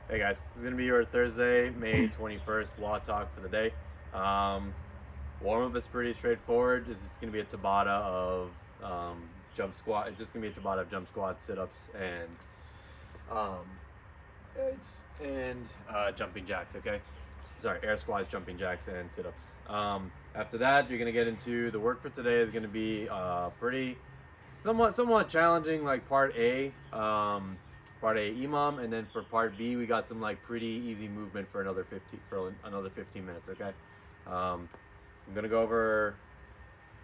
Hey guys, this is going to be your Thursday, May 21st WOD Talk for the day. Warm-up is pretty straightforward. It's just going to be a Tabata of jump squat. It's just going to be a Tabata of jump squat, sit-ups, and jumping jacks, okay? Sorry, air squats, jumping jacks, and sit-ups. After that, you're going to get into the work for today is going to be pretty somewhat challenging, like part A EMOM, and then for part B we got some like pretty easy movement for another 15 minutes. Okay, I'm gonna go over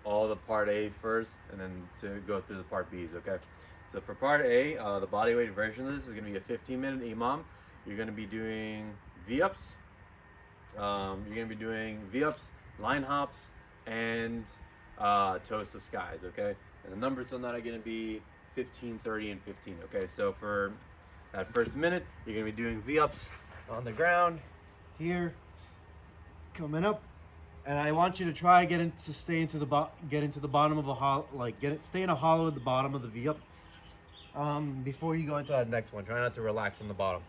all the part A first, and then to go through the part B's. Okay, so for part A, the body weight version of this is gonna be a 15-minute EMOM. You're gonna be doing V-ups. Line hops, and toes to skies. Okay, and the numbers on that are gonna be 15, 30, and 15. Okay, so for that first minute, you're gonna be doing V-ups on the ground here, coming up, and I want you to try to stay into the bottom of a hollow, stay in a hollow at the bottom of the V-up. Before you go into that next one, try not to relax on the bottom.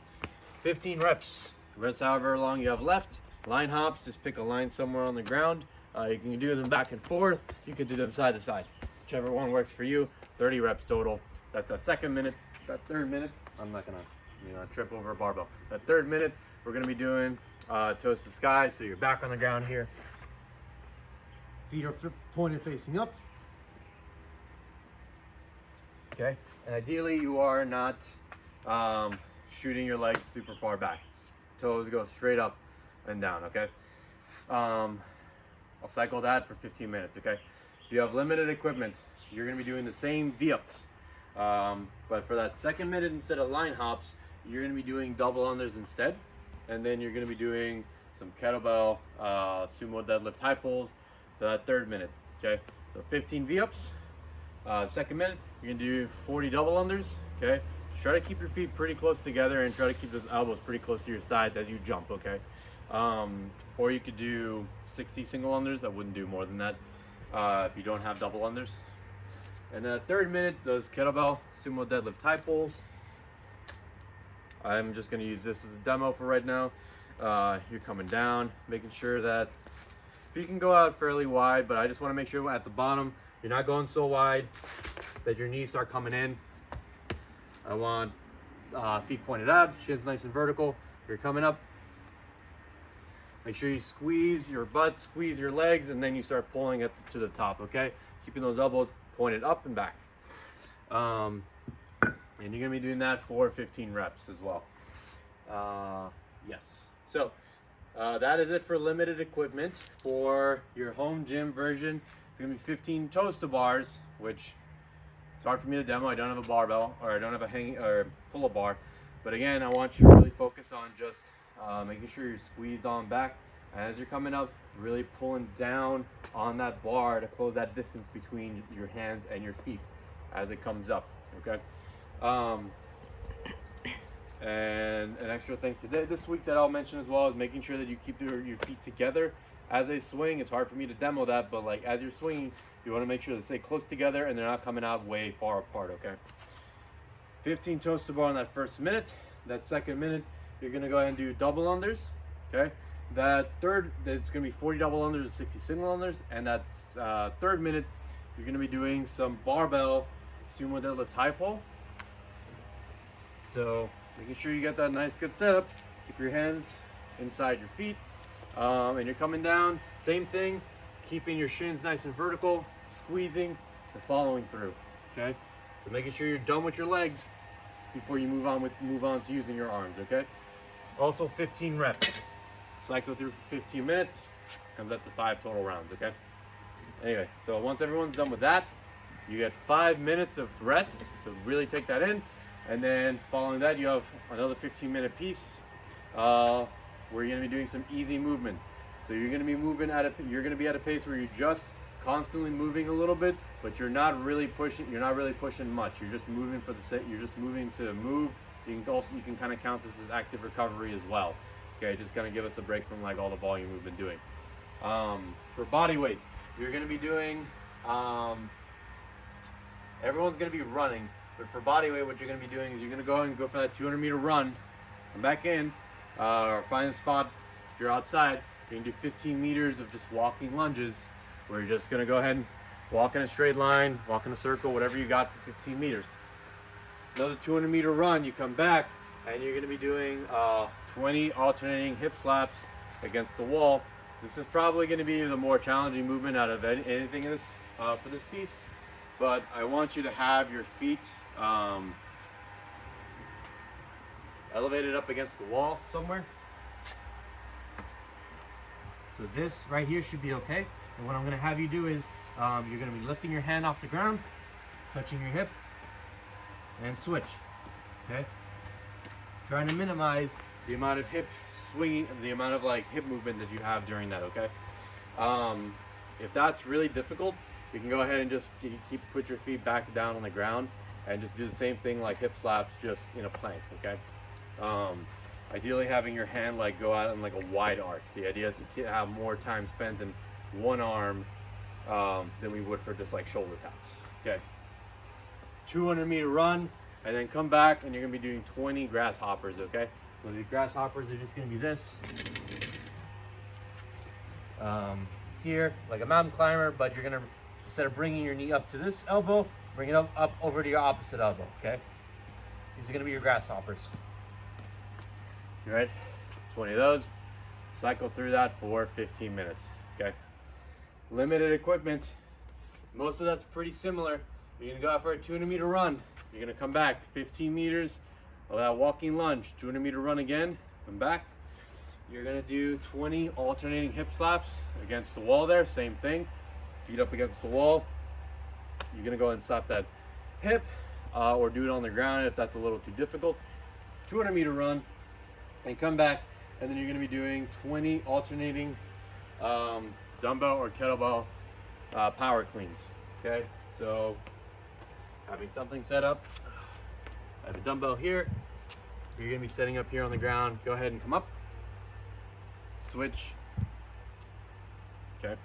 15 reps. Rest however long you have left. Line hops, just pick a line somewhere on the ground. You can do them back and forth. You can do them side to side. Whichever one works for you. 30 reps total. That's that second minute. That third minute, I'm not gonna trip over a barbell. That third minute, we're gonna be doing toes to sky. So you're back on the ground here. Feet are pointed facing up. Okay, and ideally you are not shooting your legs super far back. Toes go straight up and down. Okay. I'll cycle that for 15 minutes. Okay. If you have limited equipment, you're gonna be doing the same V-ups. But for that second minute, instead of line hops, you're going to be doing double unders instead. And then you're going to be doing some kettlebell, sumo deadlift high pulls for that third minute. Okay, so 15 V-ups. Second minute, you're going to do 40 double unders. Okay, try to keep your feet pretty close together and try to keep those elbows pretty close to your sides as you jump. Okay, or you could do 60 single unders. I wouldn't do more than that if you don't have double unders. And the third minute, those kettlebell sumo deadlift high pulls. I'm just going to use this as a demo for right now. You're coming down, making sure that you can go out fairly wide, but I just want to make sure at the bottom you're not going so wide that your knees start coming in. I want feet pointed out, shins nice and vertical. You're coming up. Make sure you squeeze your butt, squeeze your legs, and then you start pulling it to the top. Okay, keeping those elbows pointed up and back. And you're gonna be doing that for 15 reps as well. Yes. So that is it for limited equipment. For your home gym version, it's gonna be 15 toes to bars, which it's hard for me to demo. I don't have a barbell, or I don't have a hanging or pull-up bar. But again, I want you to really focus on just making sure you're squeezed on back. And as you're coming up, really pulling down on that bar to close that distance between your hands and your feet as it comes up. Okay. And an extra thing this week that I'll mention as well is making sure that you keep your feet together as they swing. It's hard for me to demo that, but like as you're swinging, you want to make sure they stay close together and they're not coming out way far apart. Okay. 15 toes to bar in that first minute. That second minute, you're gonna go ahead and do double unders. Okay. That third, it's going to be 40 double unders and 60 single unders. And that third minute, you're going to be doing some barbell sumo deadlift high pull. So making sure you get that nice good setup. Keep your hands inside your feet. And you're coming down, same thing, keeping your shins nice and vertical, squeezing and following through. Okay, so making sure you're done with your legs before you move on to using your arms. Okay, also 15 reps. Cycle through for 15 minutes, comes up to 5 total rounds. Okay, anyway, so once everyone's done with that, you get 5 minutes of rest, so really take that in. And then following that, you have another 15-minute piece where you're going to be doing some easy movement. So you're going to be moving at a pace where you're just constantly moving a little bit, but you're not really pushing much. You're just moving for the sake. You're just moving to move. You can kind of count this as active recovery as well. Okay, just gonna give us a break from like all the volume we've been doing. For body weight, you're gonna be doing. Everyone's gonna be running, but for body weight, what you're gonna be doing is you're gonna go for that 200-meter run, come back in, or find a spot. If you're outside, you can do 15 meters of just walking lunges, where you're just gonna go ahead and walk in a straight line, walk in a circle, whatever you got for 15 meters. Another 200-meter run, you come back, and you're gonna be doing 20 alternating hip slaps against the wall. This is probably gonna be the more challenging movement out of anything in this, for this piece, but I want you to have your feet elevated up against the wall somewhere. So this right here should be okay. And what I'm gonna have you do is, you're gonna be lifting your hand off the ground, touching your hip, and switch, okay? Trying to minimize the amount of hip swinging, the amount of like hip movement that you have during that, okay? If that's really difficult, you can go ahead and just put your feet back down on the ground and just do the same thing like hip slaps, just in a plank, okay? Ideally having your hand like go out in like a wide arc. The idea is to have more time spent in one arm than we would for just like shoulder taps, okay? 200-meter run, and then come back and you're gonna be doing 20 grasshoppers, okay? So the grasshoppers are just gonna be this. Here, like a mountain climber, but you're gonna, instead of bringing your knee up to this elbow, bring it up over to your opposite elbow, okay? These are gonna be your grasshoppers. All right, 20 of those. Cycle through that for 15 minutes, okay? Limited equipment. Most of that's pretty similar. You're gonna go out for a 200-meter run. You're gonna come back 15 meters of that walking lunge, 200-meter run again, come back. You're gonna do 20 alternating hip slaps against the wall there, same thing. Feet up against the wall. You're gonna go ahead and slap that hip, or do it on the ground if that's a little too difficult. 200-meter run, and come back, and then you're gonna be doing 20 alternating dumbbell or kettlebell power cleans, okay? So having something set up, I have a dumbbell here, you're gonna be setting up here on the ground, go ahead and come up, switch, okay?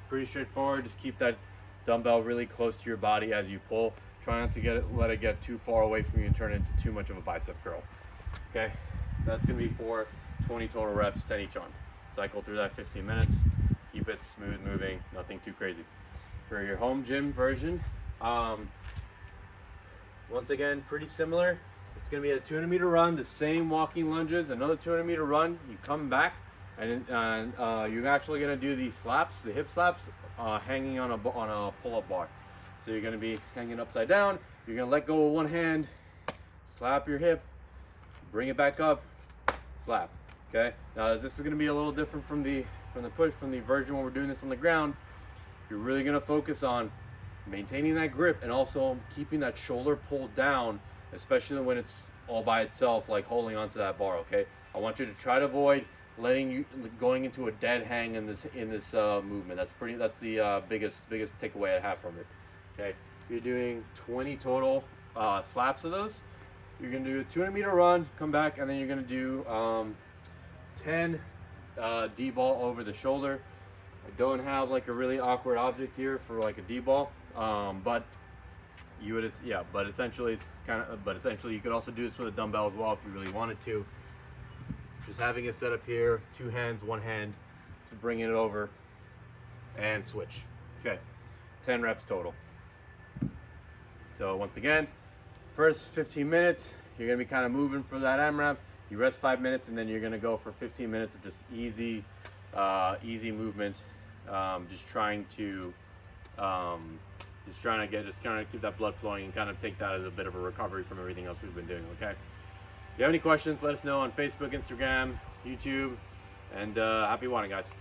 Pretty straightforward, just keep that dumbbell really close to your body as you pull. Try not to let it get too far away from you and turn it into too much of a bicep curl. Okay, that's gonna be for 20 total reps, 10 each on. Cycle through that 15 minutes, keep it smooth moving, nothing too crazy. For your home gym version, once again, pretty similar. It's gonna be a 200-meter run, the same walking lunges, another 200-meter run, you come back, and you're actually gonna do these slaps, the hip slaps, hanging on a pull-up bar. So you're gonna be hanging upside down, you're gonna let go with one hand, slap your hip, bring it back up, slap, okay? Now this is gonna be a little different from the version when we're doing this on the ground. You're really gonna focus on maintaining that grip and also keeping that shoulder pulled down, especially when it's all by itself, like holding onto that bar, okay? I want you to try to avoid going into a dead hang in this movement. That's the biggest takeaway I have from it, okay? You're doing 20 total slaps of those. You're gonna do a 200-meter run, come back, and then you're gonna do 10 D-ball over the shoulder. I don't have like a really awkward object here for like a D-ball, but essentially you could also do this with a dumbbell as well if you really wanted to. Just having it set up here, 2 hands, 1 hand, just bringing it over and switch. Okay, 10 reps total. So once again, first 15 minutes, you're gonna be kind of moving for that AMRAP. You rest 5 minutes, and then you're gonna go for 15 minutes of just easy movement. Just trying to keep that blood flowing and kind of take that as a bit of a recovery from everything else we've been doing. Okay. If you have any questions, let us know on Facebook, Instagram, YouTube, and happy WODing, guys.